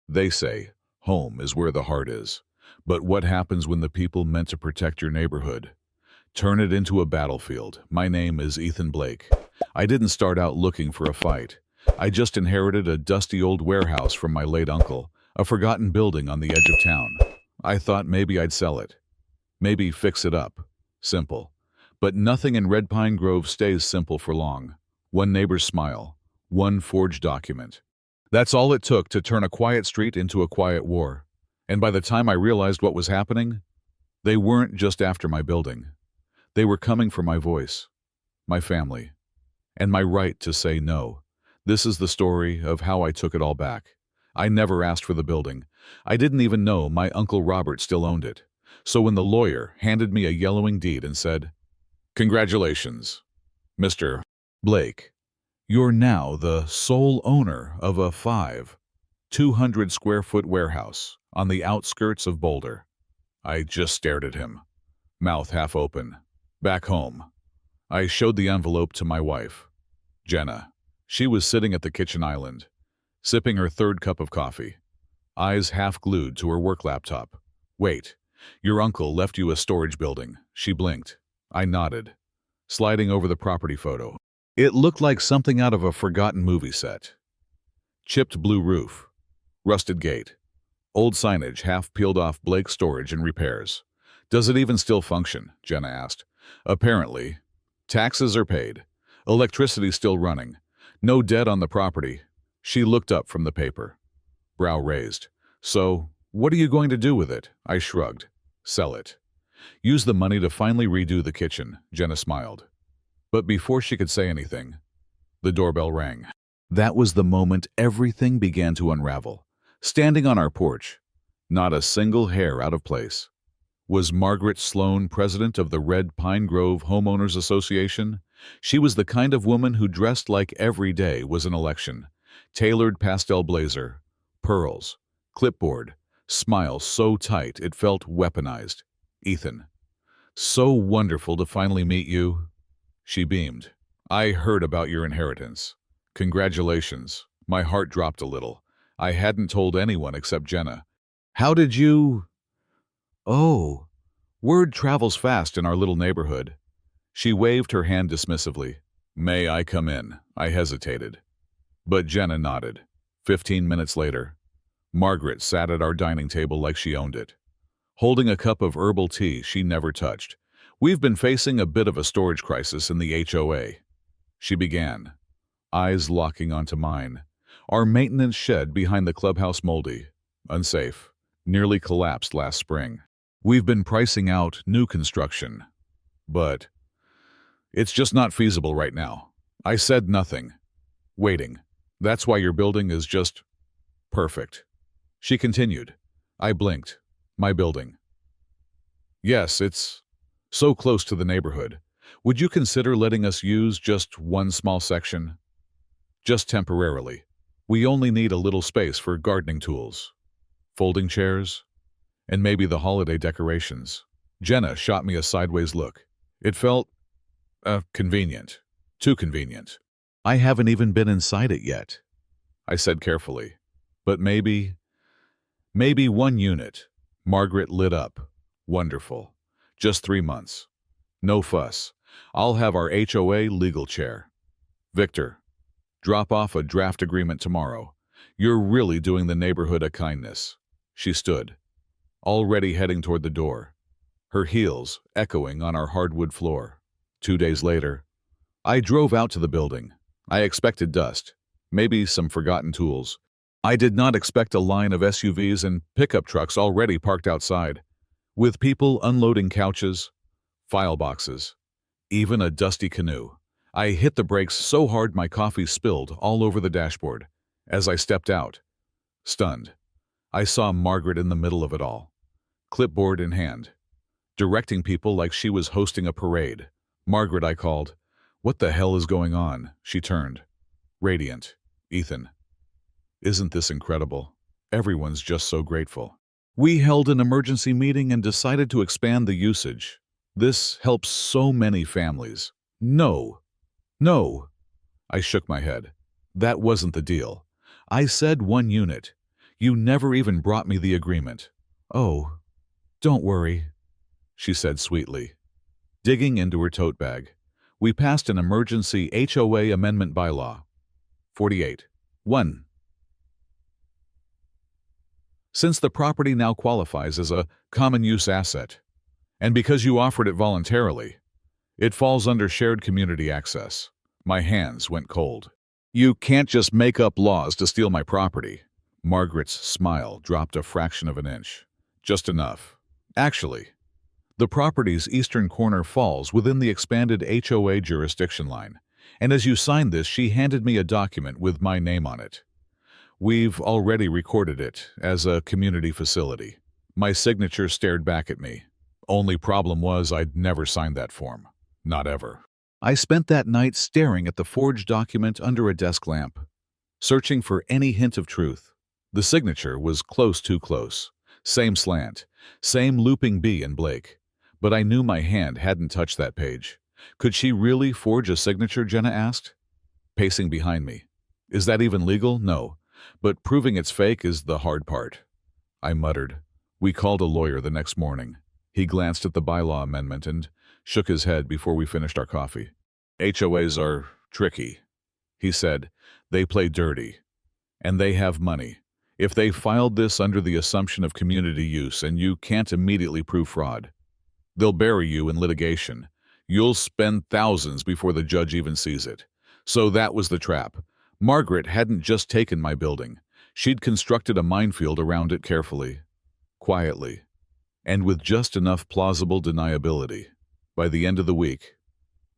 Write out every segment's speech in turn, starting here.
They say, home is where the heart is. But what happens when the people meant to protect your neighborhood turn it into a battlefield? My name is Ethan Blake. I didn't start out looking for a fight. I just inherited a dusty old warehouse from my late uncle, a forgotten building on the edge of town. I thought maybe I'd sell it. Maybe fix it up. Simple. But nothing in Red Pine Grove stays simple for long. One neighbor's smile. One forged document. That's all it took to turn a quiet street into a quiet war. And by the time I realized what was happening, they weren't just after my building. They were coming for my voice, my family, and my right to say no. This is the story of how I took it all back. I never asked for the building. I didn't even know my Uncle Robert still owned it. So when the lawyer handed me a yellowing deed and said, "Congratulations, Mr. Blake. You're now the sole owner of a 200 square foot warehouse on the outskirts of Boulder," I just stared at him, mouth half open. Back home, I showed the envelope to my wife, Jenna. She was sitting at the kitchen island, sipping her third cup of coffee, eyes half glued to her work laptop. "Wait, your uncle left you a storage building." She blinked. I nodded, sliding over the property photo. It looked like something out of a forgotten movie set. Chipped blue roof, rusted gate, old signage half peeled off Blake Storage and Repairs. "Does it even still function?" Jenna asked. "Apparently. Taxes are paid. Electricity still running. No debt on the property." She looked up from the paper, brow raised. "So, what are you going to do with it?" I shrugged. "Sell it. Use the money to finally redo the kitchen," Jenna smiled. But before she could say anything, the doorbell rang. That was the moment everything began to unravel. Standing on our porch, not a single hair out of place, was Margaret Sloan, president of the Red Pine Grove Homeowners Association. She was the kind of woman who dressed like every day was an election. Tailored pastel blazer, pearls, clipboard, smile so tight it felt weaponized. "Ethan, so wonderful to finally meet you." She beamed. "I heard about your inheritance. Congratulations." My heart dropped a little. I hadn't told anyone except Jenna. "How did you—" "Oh, word travels fast in our little neighborhood." She waved her hand dismissively. "May I come in?" I hesitated. But Jenna nodded. 15 minutes later, Margaret sat at our dining table like she owned it, holding a cup of herbal tea she never touched. "We've been facing a bit of a storage crisis in the HOA," she began, eyes locking onto mine. "Our maintenance shed behind the clubhouse moldy, unsafe, nearly collapsed last spring. We've been pricing out new construction, but it's just not feasible right now." I said nothing, waiting. "That's why your building is just perfect," she continued. I blinked. "My building?" "Yes, it's so close to the neighborhood. Would you consider letting us use just one small section? Just temporarily. We only need a little space for gardening tools, folding chairs, and maybe the holiday decorations." Jenna shot me a sideways look. It felt convenient. Too convenient. "I haven't even been inside it yet," I said carefully. "But maybe one unit." Margaret lit up. "Wonderful. Just 3 months. No fuss. I'll have our HOA legal chair. Victor, drop off a draft agreement tomorrow. You're really doing the neighborhood a kindness." She stood, already heading toward the door, her heels echoing on our hardwood floor. 2 days later, I drove out to the building. I expected dust, maybe some forgotten tools. I did not expect a line of SUVs and pickup trucks already parked outside, with people unloading couches, file boxes, even a dusty canoe. I hit the brakes so hard my coffee spilled all over the dashboard. As I stepped out, stunned, I saw Margaret in the middle of it all, clipboard in hand, directing people like she was hosting a parade. "Margaret," I called. "What the hell is going on?" She turned, radiant. "Ethan, isn't this incredible? Everyone's just so grateful. We held an emergency meeting and decided to expand the usage. This helps so many families." "No, no." I shook my head. "That wasn't the deal. I said one unit. You never even brought me the agreement." "Oh, don't worry," she said sweetly. Digging into her tote bag, we passed an emergency HOA amendment bylaw. 48. 1. Since the property now qualifies as a common use asset, and because you offered it voluntarily, it falls under shared community access. My hands went cold. You can't just make up laws to steal my property. Margaret's smile dropped a fraction of an inch. Just enough. Actually, the property's eastern corner falls within the expanded HOA jurisdiction line, and as you signed this, she handed me a document with my name on it. We've already recorded it as a community facility. My signature stared back at me. Only problem was I'd never signed that form. Not ever. I spent that night staring at the forged document under a desk lamp, searching for any hint of truth. The signature was close, too close. Same slant, same looping B in Blake. But I knew my hand hadn't touched that page. Could she really forge a signature, Jenna asked, pacing behind me. Is that even legal? No. But proving it's fake is the hard part. I muttered. We called a lawyer the next morning. He glanced at the bylaw amendment and shook his head before we finished our coffee. HOAs are tricky, he said. They play dirty. And they have money. If they filed this under the assumption of community use and you can't immediately prove fraud, they'll bury you in litigation. You'll spend thousands before the judge even sees it. So that was the trap. Margaret hadn't just taken my building. She'd constructed a minefield around it carefully, quietly, and with just enough plausible deniability. By the end of the week,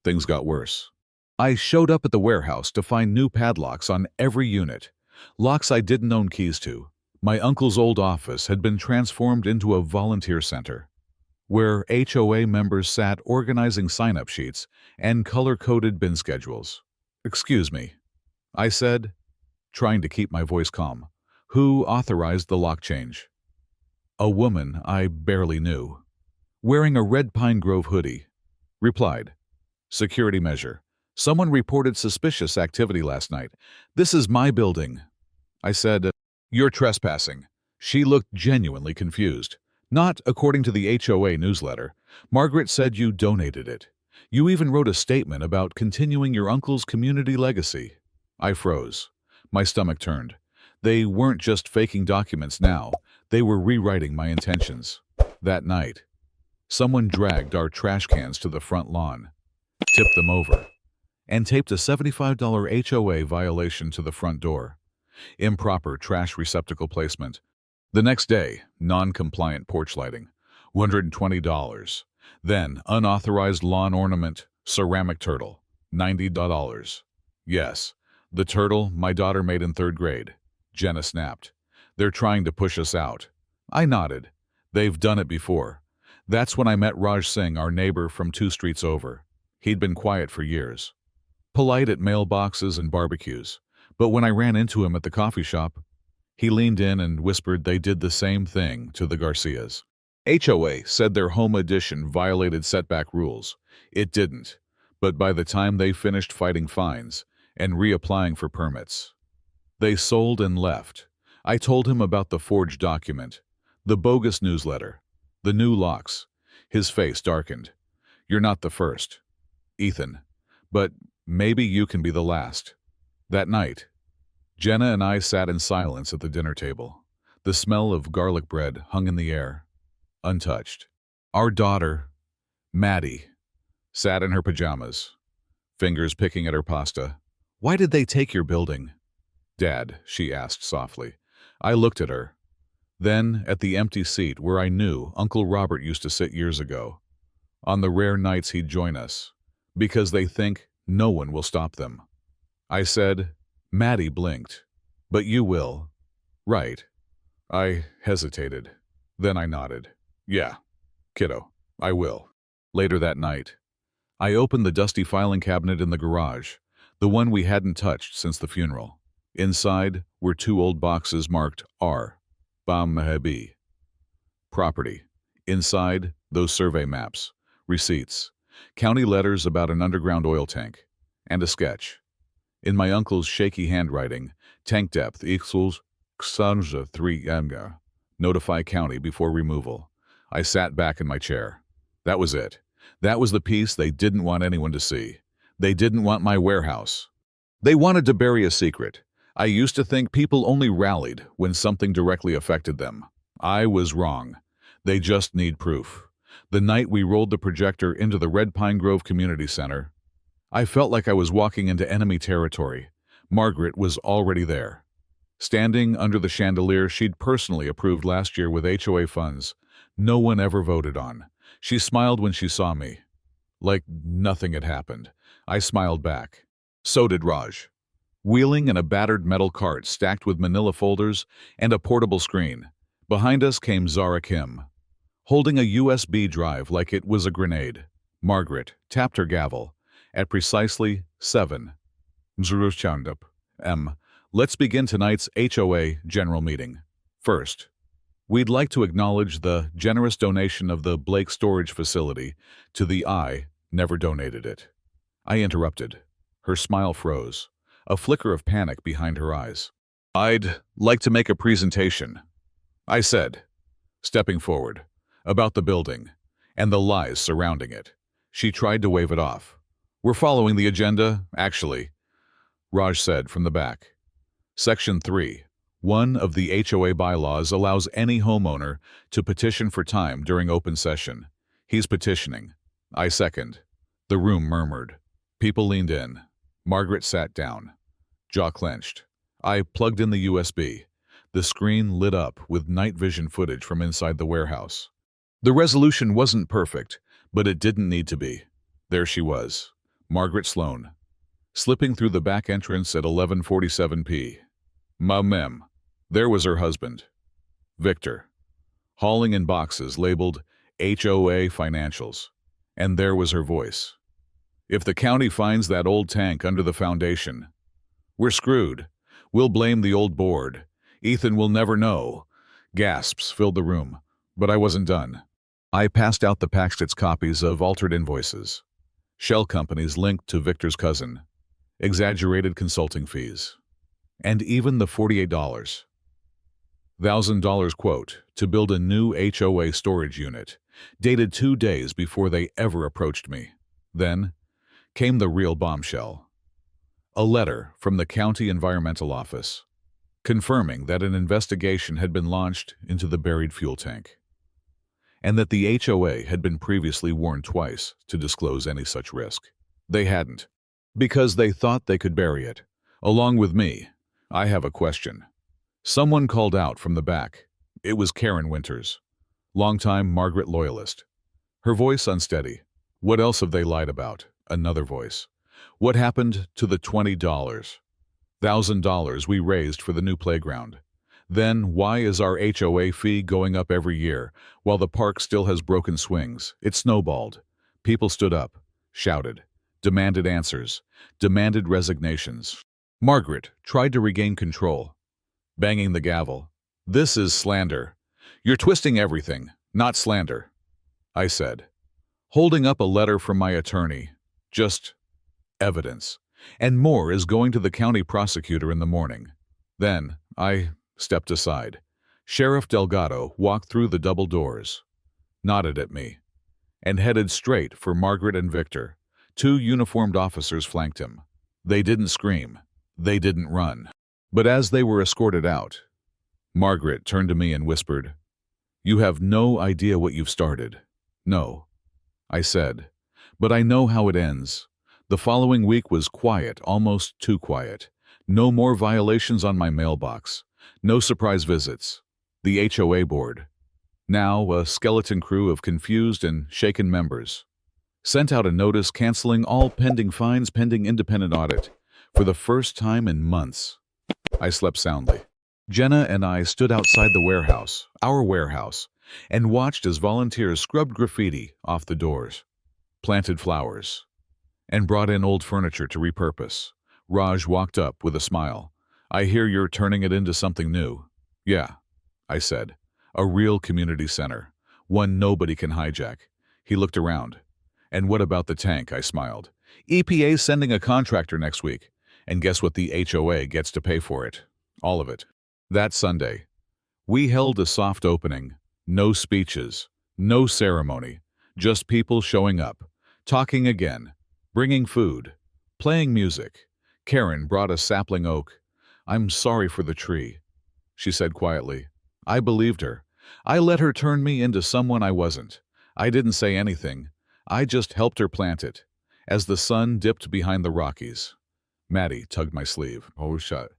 things got worse. I showed up at the warehouse to find new padlocks on every unit, locks I didn't own keys to. My uncle's old office had been transformed into a volunteer center, where HOA members sat organizing sign-up sheets and color-coded bin schedules. "Excuse me," I said, trying to keep my voice calm. "Who authorized the lock change?" A woman I barely knew, wearing a red Pine Grove hoodie, replied, "Security measure. Someone reported suspicious activity last night. This is my building." I said, "You're trespassing." She looked genuinely confused. "Not according to the HOA newsletter. Margaret said you donated it. You even wrote a statement about continuing your uncle's community legacy." I froze. My stomach turned. They weren't just faking documents now. They were rewriting my intentions. That night, someone dragged our trash cans to the front lawn, tipped them over, and taped a $75 HOA violation to the front door. Improper trash receptacle placement. The next day, non-compliant porch lighting, $120. Then, unauthorized lawn ornament, ceramic turtle, $90. Yes, the turtle my daughter made in 3rd grade. Jenna snapped. "They're trying to push us out." I nodded. "They've done it before." That's when I met Raj Singh, our neighbor from 2 streets over. He'd been quiet for years, polite at mailboxes and barbecues. But when I ran into him at the coffee shop, he leaned in and whispered they did the same thing to the Garcias. HOA said their home addition violated setback rules. It didn't. But by the time they finished fighting fines and reapplying for permits, they sold and left. I told him about the forged document, the bogus newsletter, the new locks. His face darkened. "You're not the first, Ethan, but maybe you can be the last." That night, Jenna and I sat in silence at the dinner table. The smell of garlic bread hung in the air, untouched. Our daughter, Maddie, sat in her pajamas, fingers picking at her pasta. "Why did they take your building?" "Dad," she asked softly. I looked at her, then at the empty seat where I knew Uncle Robert used to sit years ago, on the rare nights he'd join us, because they think no one will stop them. I said, Maddie blinked. "But you will, right?" I hesitated. Then I nodded. "Yeah, kiddo, I will." Later that night, I opened the dusty filing cabinet in the garage, the one we hadn't touched since the funeral. Inside were 2 old boxes marked R. Bam Mehebi. Property. Inside, those survey maps, receipts, county letters about an underground oil tank, and a sketch. In my uncle's shaky handwriting, tank depth equals Xanja 3 notify county before removal. I sat back in my chair. That was it. That was the piece they didn't want anyone to see. They didn't want my warehouse. They wanted to bury a secret. I used to think people only rallied when something directly affected them. I was wrong. They just need proof. The night we rolled the projector into the Red Pine Grove Community Center, I felt like I was walking into enemy territory. Margaret was already there, standing under the chandelier she'd personally approved last year with HOA funds no one ever voted on. She smiled when she saw me, like nothing had happened. I smiled back. So did Raj, wheeling in a battered metal cart stacked with manila folders and a portable screen. Behind us came Zara Kim, holding a USB drive like it was a grenade. Margaret tapped her gavel. At precisely 7. Let's begin tonight's HOA general meeting. First, we'd like to acknowledge the generous donation of the Blake storage facility to the I never donated it. I interrupted. Her smile froze, a flicker of panic behind her eyes. I'd like to make a presentation, I said, stepping forward, about the building and the lies surrounding it. She tried to wave it off. We're following the agenda, actually, Raj said from the back. Section 3. One of the HOA bylaws allows any homeowner to petition for time during open session. He's petitioning. I second. The room murmured. People leaned in. Margaret sat down, jaw clenched. I plugged in the USB. The screen lit up with night vision footage from inside the warehouse. The resolution wasn't perfect, but it didn't need to be. There she was, Margaret Sloan, slipping through the back entrance at 11:47 p.m. There was her husband, Victor, hauling in boxes labeled HOA Financials. And there was her voice. If the county finds that old tank under the foundation, we're screwed. We'll blame the old board. Ethan will never know. Gasps filled the room, but I wasn't done. I passed out the Paxted's copies of altered invoices, shell companies linked to Victor's cousin, exaggerated consulting fees, and even the $48,000 quote to build a new HOA storage unit, dated 2 days before they ever approached me. Then came the real bombshell. A letter from the county environmental office, confirming that an investigation had been launched into the buried fuel tank, and that the HOA had been previously warned twice to disclose any such risk. They hadn't, because they thought they could bury it. Along with me, I have a question. Someone called out from the back. It was Karen Winters, longtime Margaret loyalist. Her voice unsteady. What else have they lied about? Another voice. What happened to the $20,000 we raised for the new playground? Then why is our HOA fee going up every year while the park still has broken swings? It snowballed. People stood up, shouted, demanded answers, demanded resignations. Margaret tried to regain control, banging the gavel. This is slander. You're twisting everything, not slander, I said, holding up a letter from my attorney. Just evidence. And more is going to the county prosecutor in the morning. Then I stepped aside. Sheriff Delgado walked through the double doors, nodded at me, and headed straight for Margaret and Victor. 2 uniformed officers flanked him. They didn't scream. They didn't run. But as they were escorted out, Margaret turned to me and whispered, "You have no idea what you've started." "No," I said, "but I know how it ends." The following week was quiet, almost too quiet. No more violations on my mailbox. No surprise visits. The HOA board, now a skeleton crew of confused and shaken members, sent out a notice canceling all pending fines pending independent audit for the first time in months. I slept soundly. Jenna and I stood outside the warehouse, our warehouse, and watched as volunteers scrubbed graffiti off the doors, planted flowers, and brought in old furniture to repurpose. Raj walked up with a smile. "I hear you're turning it into something new." "Yeah," I said. "A real community center. One nobody can hijack." He looked around. "And what about the tank?" I smiled. "EPA's sending a contractor next week. And guess what the HOA gets to pay for it? All of it." That Sunday, we held a soft opening. No speeches, no ceremony, just people showing up, talking again, bringing food, playing music. Karen brought a sapling oak. "I'm sorry for the tree," she said quietly. I believed her. I let her turn me into someone I wasn't. I didn't say anything. I just helped her plant it. As the sun dipped behind the Rockies, Maddie tugged my sleeve. "Oh, shut.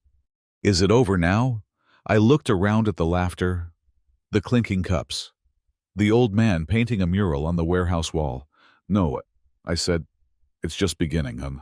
Is it over now?" I looked around at the laughter, the clinking cups, the old man painting a mural on the warehouse wall. "No," I said. "It's just beginning, hon."